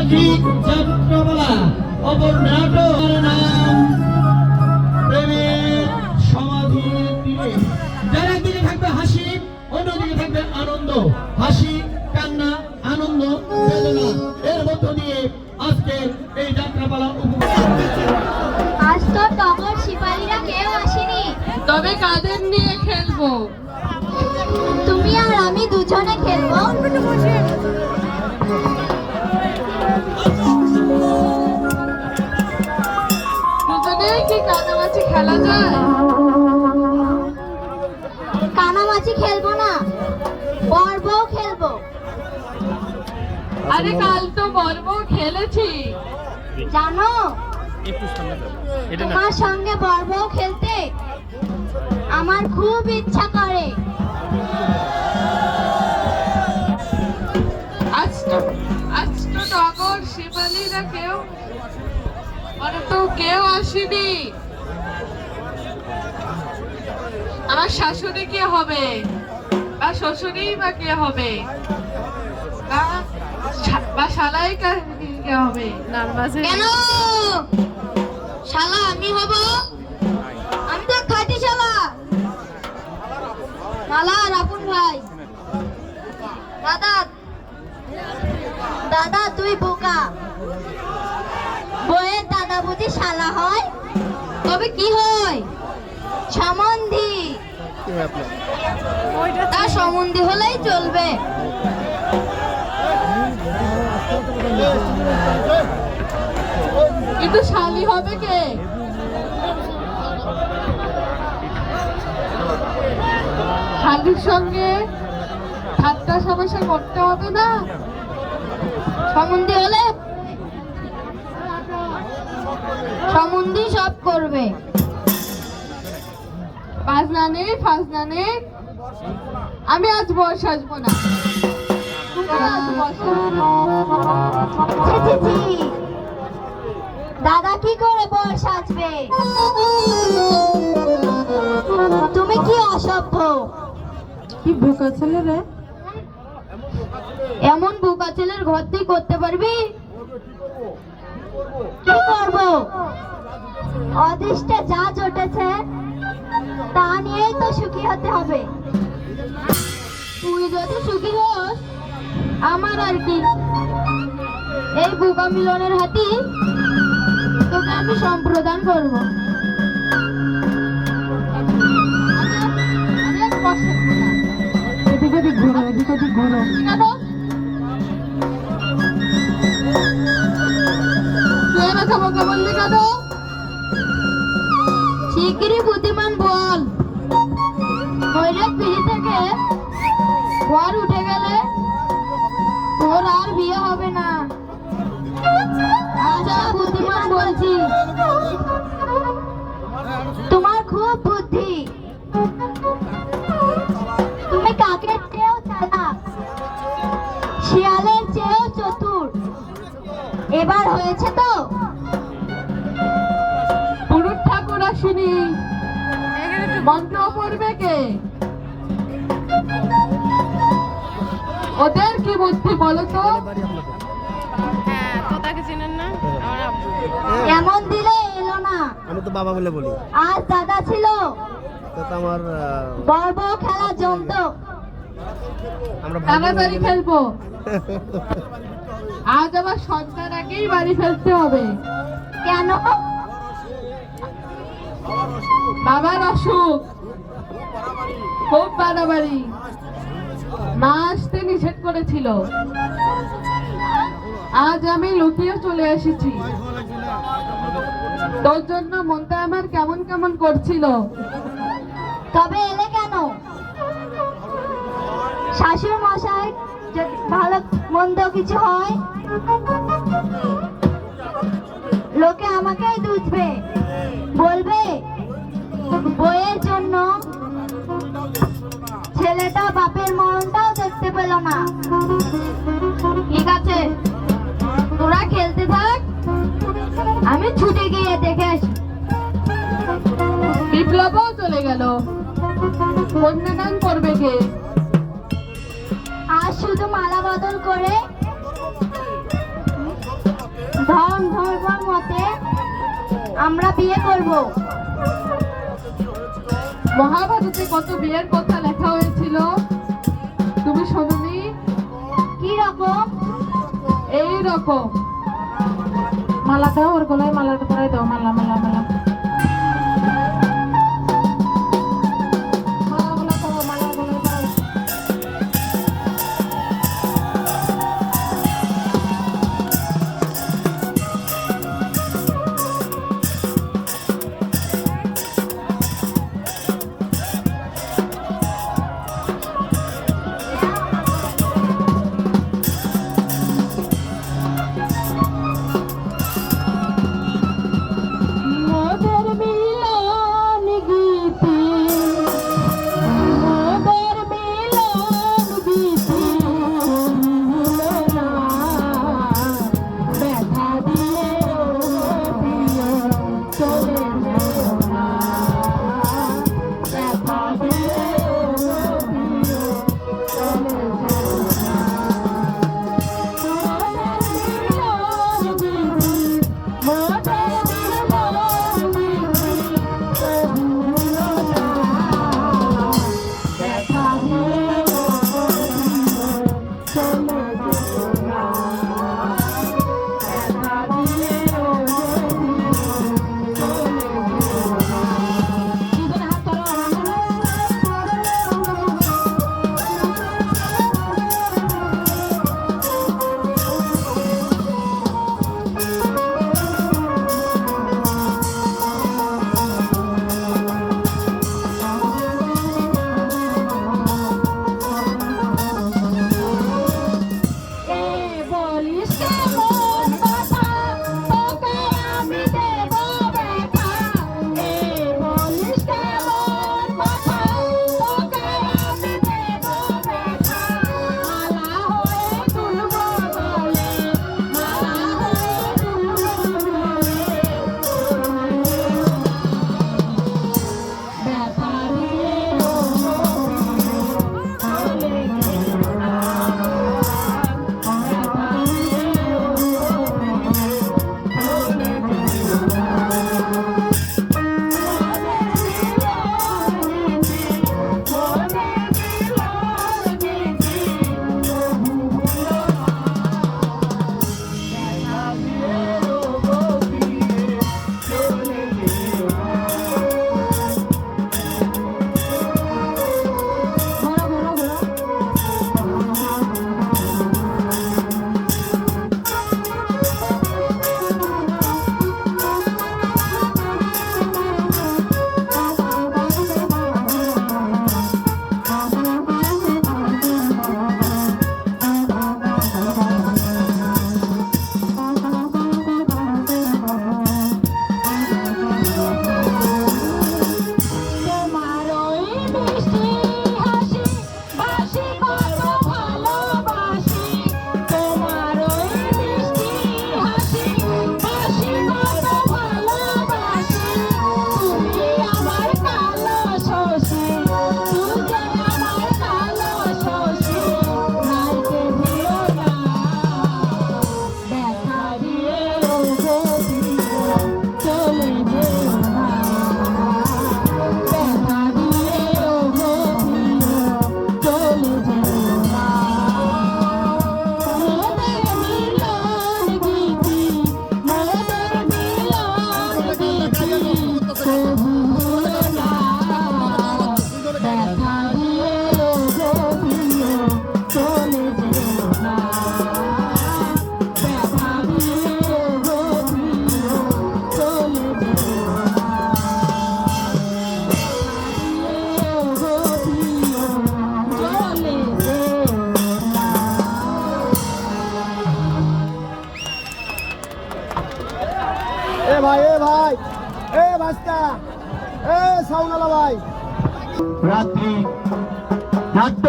ঠিক যাত্রাপালা অপর নাটক নাম প্রেমের সমাধির তীরে। যার একদিকে থাকবে হাসি, অন্যদিকে থাকবে আনন্দ। হাসি, কান্না, আনন্দ, বেদনা, এর মধ্য দিয়ে আজকের এই যাত্রাপালা আজ তো টগর শিপালীরা কেউ আসেনি। তবে কাদের নিয়ে খেলবো? তুমি আর আমি দুজনে খেলবো। দুজনেই কি কানামাছি খেলা যায়? কানামাছি খেলবো না, বর্বও খেলবো। আরে কাল তো বর্ব খেলেছি। জানো, তোমার সঙ্গে বর্বও খেলতে আমার খুব ইচ্ছা করে। আজ তো টগর শিবালীরা কেউ কেউ আসেনি। আমার শাশুড়ি কে হবে বা শ্বশুরই বা কে হবে বা শালাই কে হবে? কেন শালা আমি হব? আমি তো খাঁটি শালা। শালা রাপুন ভাই। দাদা দাদা তুই বোকা। বইয়ের দাদা বুঝি শালা হয়? তবে কি হয়? সম্বন্ধী। তা সম্বন্ধী হলেই চলবে। কিন্তু শালি হবে কে? শালির সঙ্গে ঠাট্টা সমস্যা করতে হবে না? সম্বন্ধী হলে সম্বন্ধী সব করবে। ফাজলানে আমি আজ বয়স আসবো না। দাদা কি করে বয়স আসবে? তুমি কি অসভ্য, কি বোকা ছেলে রে! এমন বোকা ছেলের ঘর তুই করতে পারবি? কি করবো? অদৃষ্টে যা জটেছে তা নিয়েই তো সুখী হতে হবে। তুই যদি সুখী হোস আমার আর কি। এই বোকা মিলনের হাতি তোকে আমি সম্প্রদান করব। এদিক ওদিক ঘোরো। তুই কথা বোকা বললি কেন? শিগগিরই বুদ্ধিমান বল, নইলে পিড়ি থেকে ঘর উঠে গেলে তোর আর বিয়ে হবে না। আচ্ছা বুদ্ধিমান বলছি, তোমার খুব বুদ্ধি। তুমি কাকের চেয়েও চালাক, শিয়ালের চেয়েও চতুর। এবার হয়েছে তো? পুরুষ ঠাকুর আসেনি, মন্ত্র পড়বে কে? ওদের কি বুদ্ধি বলো তো? এমন দিলে এলো না। আমি তো বাবা বলে বলি। আজ দাদা ছিল, আমার বর্ব খেলা জমতো। আমরা তাড়াতাড়ি খেলবো। আজ আবার সন্ধ্যার আগেই বাড়ি ফেলতে হবে। কেন? বাবার অসুখ, খুব বাড়াবাড়ি। মা আসতে নিষেধ করেছিল। আজ আমি লুকিয়ে চলে এসেছি। তোর জন্য মনটা আমার কেমন কেমন করছিল। তবে এলে কেন? শাশুড়ি মশাই যদি ভালো মন্দ কিছু হয় লোকে আমাকেই দুষবে, বলবে বইয়ের জন্য ছেলেটা বাপের মরণটাও দেখতে পেল না। ঠিক আছে, তোরা খেলতে থাক, আমি ছুটে গিয়ে দেখে আসি। বিপ্লবও চলে গেল। কন্যাদান করবে কে? আজ শুধু মালা বদল করে আমরা বিয়ে করব। মহাভারতে কত বিয়ের কথা লেখা হয়েছিল, তুমি শোনোনি? কি রকম? এই রকম। মালা দাও, ওর গলায় মালাটা পরাই দাও। মালা মালা মালা মালাগুলো করো, মালাগুলো করো। মোদের মিলন গীতি, মোদের মিলন গীতি ভুলো না, ব্যথা দিয়ে দিও চলে যেও না, ব্যথা দিয়ে দিও চলে যেও না। মোদের মিলন গীতি, মোদের মিলন গীতি ব্যথা দিয়ে চলে যেও না, ব্যথা দিয়ে চলে যেও না। দুজনে হাত ধরো। এ বলিস কেমন কথা, তোকে আমি দেব ব্যথা। এ বলিস কেমন কথা, তোকে আমি দেব ব্যথা। মালা হয়ে তুলব গলে, মালা হয়ে তুলব গলে, ব্যথা দিয়ে চলে যেও না, ব্যথা দিয়ে চলে যেও না। তোমার ওই মিষ্টি হাসি ভাসি কত ভালোবাসি, তোমার ওই মিষ্টি হাসি ভাসি কত ভালোবাসি। তুমি আমার কালো শশী, তুমি যে আমার কালো শশী, নাইতে দিও না, ব্যথা দিয়ে চলে যেও না, ব্যথা দিয়ে চলে যেও না। মোদের মিলন গীতি, মোদের মিলন গীতি ভুলো না, ব্যথা দিয়ে চলে যেও না, ব্যথা দিয়ে চলে যেও না। এ ভাই এ ভাস্তা, এ সাউনালা ভাই। রাত্রি নাট্য